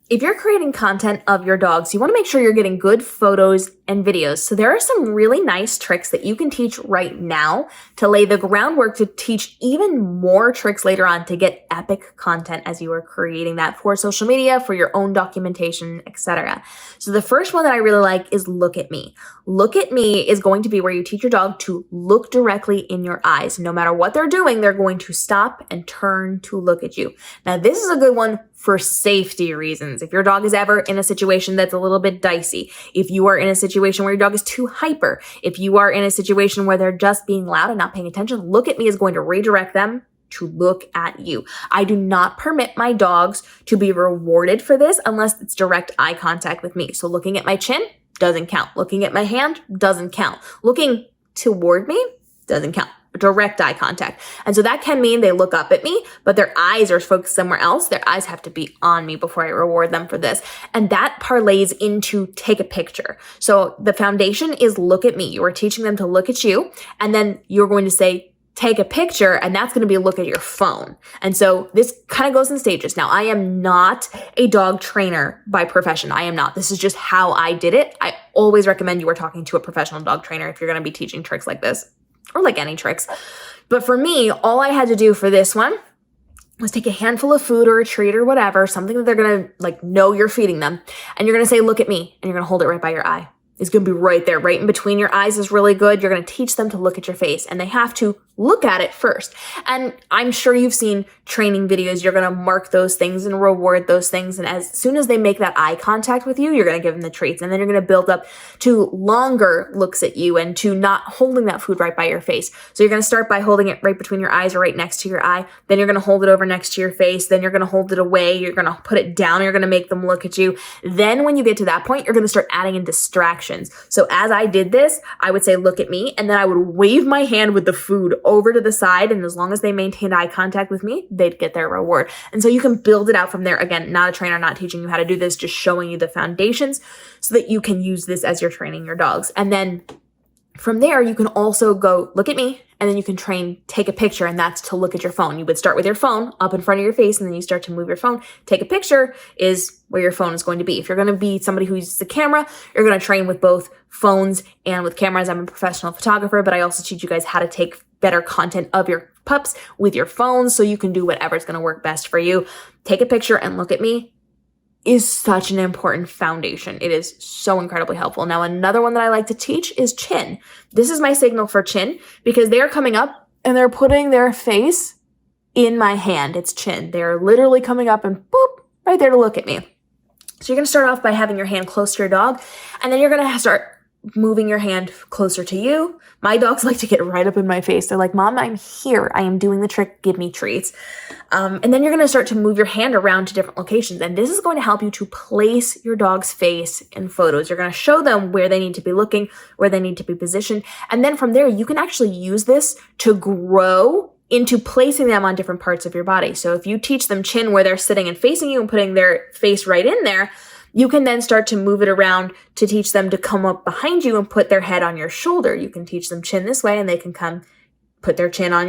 if you're creating content of your dogs, you want to make sure you're getting good photos and videos. So there are some really nice tricks that you can teach right now to lay the groundwork to teach even more tricks later on to get epic content as you are creating that for social media, for your own documentation, etc. So the first one that I really like is look at me. Look at me is going to be where you teach your dog to look directly in your eyes. No matter what they're doing, they're going to stop and turn to look at you. Now, this is a good one for safety reasons. If your dog is ever in a situation that's a little bit dicey, if you are in a situation where your dog is too hyper, if you are in a situation where they're just being loud and not paying attention, look at me is going to redirect them to look at you. I do not permit my dogs to be rewarded for this unless it's direct eye contact with me. So looking at my chin doesn't count. Looking at my hand doesn't count. Looking toward me doesn't count. Direct eye contact. And so that can mean they look up at me, but their eyes are focused somewhere else. Their eyes have to be on me before I reward them for this. And that parlays into take a picture. So the foundation is look at me. You are teaching them to look at you, and then you're going to say, take a picture, and that's going to be a look at your phone. And so this kind of goes in stages. Now, I am not a dog trainer by profession. I am not. This is just how I did it. I always recommend you are talking to a professional dog trainer if you're going to be teaching tricks like this, or like any tricks. But for me, all I had to do for this one was take a handful of food or a treat or whatever, something that they're going to like know you're feeding them. And you're going to say, look at me. And you're going to hold it right by your eye. It's going to be right there, right in between your eyes is really good. You're going to teach them to look at your face, and they have to look at it first. And I'm sure you've seen training videos. You're going to mark those things and reward those things. And as soon as they make that eye contact with you, you're going to give them the treats. And then you're going to build up to longer looks at you and to not holding that food right by your face. So you're going to start by holding it right between your eyes or right next to your eye. Then you're going to hold it over next to your face. Then you're going to hold it away. You're going to put it down. You're going to make them look at you. Then when you get to that point, you're going to start adding in distractions. So as I did this, I would say, look at me. And then I would wave my hand with the food over to the side. And as long as they maintained eye contact with me, they'd get their reward. And so you can build it out from there. Again, not a trainer, not teaching you how to do this, just showing you the foundations so that you can use this as you're training your dogs. And then from there, you can also go, look at me, and then you can train, take a picture, and that's to look at your phone. You would start with your phone up in front of your face, and then you start to move your phone. Take a picture is where your phone is going to be. If you're going to be somebody who uses a camera, you're going to train with both phones and with cameras. I'm a professional photographer, but I also teach you guys how to take better content of your pups with your phones so you can do whatever's going to work best for you. Take a picture and look at me is such an important foundation. It is so incredibly helpful. Now, another one that I like to teach is chin. This is my signal for chin because they are coming up and they're putting their face in my hand. It's chin. They're literally coming up and boop, right there to look at me. So you're going to start off by having your hand close to your dog, and then you're going to start moving your hand closer to you. My dogs like to get right up in my face. They're like, Mom, I'm here. I am doing the trick. Give me treats. And then you're going to start to move your hand around to different locations. And this is going to help you to place your dog's face in photos. You're going to show them where they need to be looking, where they need to be positioned. And then from there, you can actually use this to grow into placing them on different parts of your body. So if you teach them chin where they're sitting and facing you and putting their face right in there, you can then start to move it around to teach them to come up behind you and put their head on your shoulder. You can teach them chin this way, and they can come put their chin on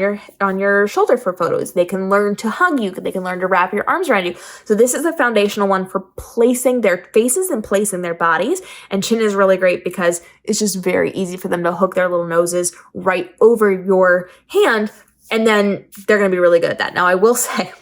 your shoulder for photos. They can learn to hug you. They can learn to wrap your arms around you. So this is a foundational one for placing their faces and placing their bodies. And chin is really great because it's just very easy for them to hook their little noses right over your hand, and then they're going to be really good at that. Now, I will say,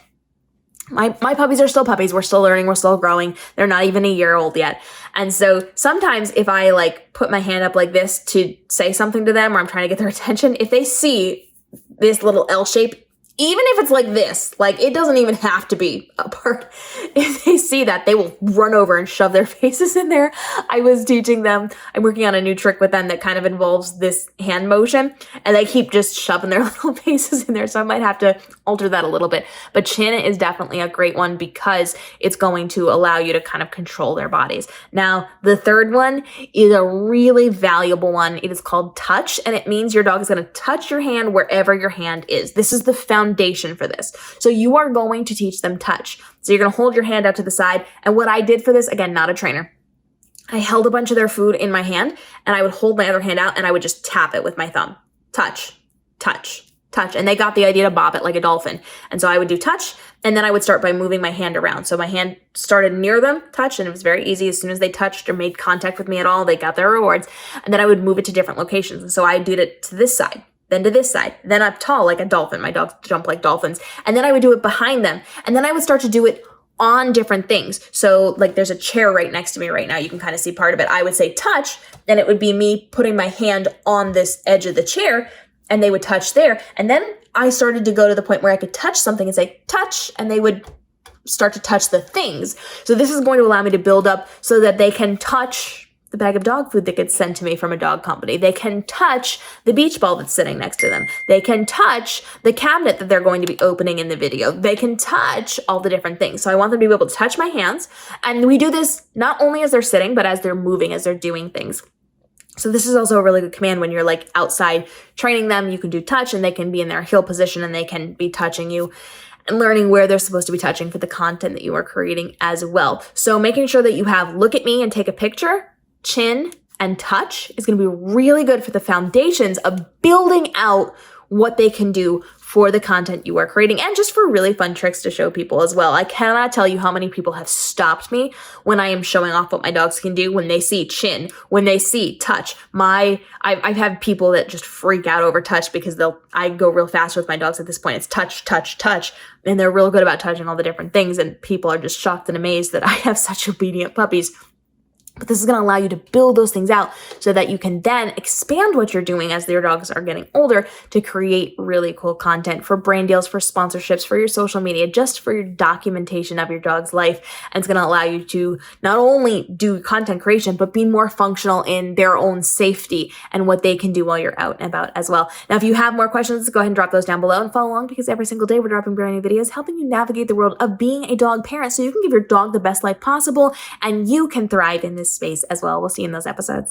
my puppies are still puppies. We're still learning. We're still growing. They're not even a year old yet. And so sometimes if I like put my hand up like this to say something to them or I'm trying to get their attention, if they see this little L shape, even if it's like this, like it doesn't even have to be apart. If they see that, they will run over and shove their faces in there. I was teaching them, I'm working on a new trick with them that kind of involves this hand motion, and they keep just shoving their little faces in there. So I might have to alter that a little bit. But chin is definitely a great one because it's going to allow you to kind of control their bodies. Now, the third one is a really valuable one. It is called touch, and it means your dog is going to touch your hand wherever your hand is. This is the foundation for this. So you are going to teach them touch. So you're going to hold your hand out to the side. And what I did for this, again, not a trainer, I held a bunch of their food in my hand and I would hold my other hand out and I would just tap it with my thumb. Touch, touch, touch. touch. And they got the idea to bob it like a dolphin. And so I would do touch, and then I would start by moving my hand around. So my hand started near them, touch, and it was very easy. As soon as they touched or made contact with me at all, they got their rewards. And then I would move it to different locations. And so I did it to this side, then to this side, then up tall like a dolphin. My dogs jump like dolphins. And then I would do it behind them. And then I would start to do it on different things. So like there's a chair right next to me right now. You can kind of see part of it. I would say touch, and it would be me putting my hand on this edge of the chair, and they would touch there. And then I started to go to the point where I could touch something and say touch, and they would start to touch the things. So this is going to allow me to build up so that they can touch the bag of dog food that gets sent to me from a dog company. They can touch the beach ball that's sitting next to them. They can touch the cabinet that they're going to be opening in the video. They can touch all the different things. So I want them to be able to touch my hands. And we do this not only as they're sitting, but as they're moving, as they're doing things. So this is also a really good command when you're like outside training them. You can do touch, and they can be in their heel position, and they can be touching you and learning where they're supposed to be touching for the content that you are creating as well. So making sure that you have look at me and take a picture, chin, and touch is going to be really good for the foundations of building out what they can do for the content you are creating, and just for really fun tricks to show people as well. I cannot tell you how many people have stopped me when I am showing off what my dogs can do, when they see chin, when they see touch. I've had people that just freak out over touch because I go real fast with my dogs at this point. It's touch, touch, touch. And they're real good about touching all the different things. And people are just shocked and amazed that I have such obedient puppies. But this is going to allow you to build those things out so that you can then expand what you're doing as your dogs are getting older to create really cool content for brand deals, for sponsorships, for your social media, just for your documentation of your dog's life. And it's going to allow you to not only do content creation, but be more functional in their own safety and what they can do while you're out and about as well. Now, if you have more questions, go ahead and drop those down below and follow along, because every single day we're dropping brand new videos helping you navigate the world of being a dog parent so you can give your dog the best life possible and you can thrive in this space as well. We'll see you in those episodes.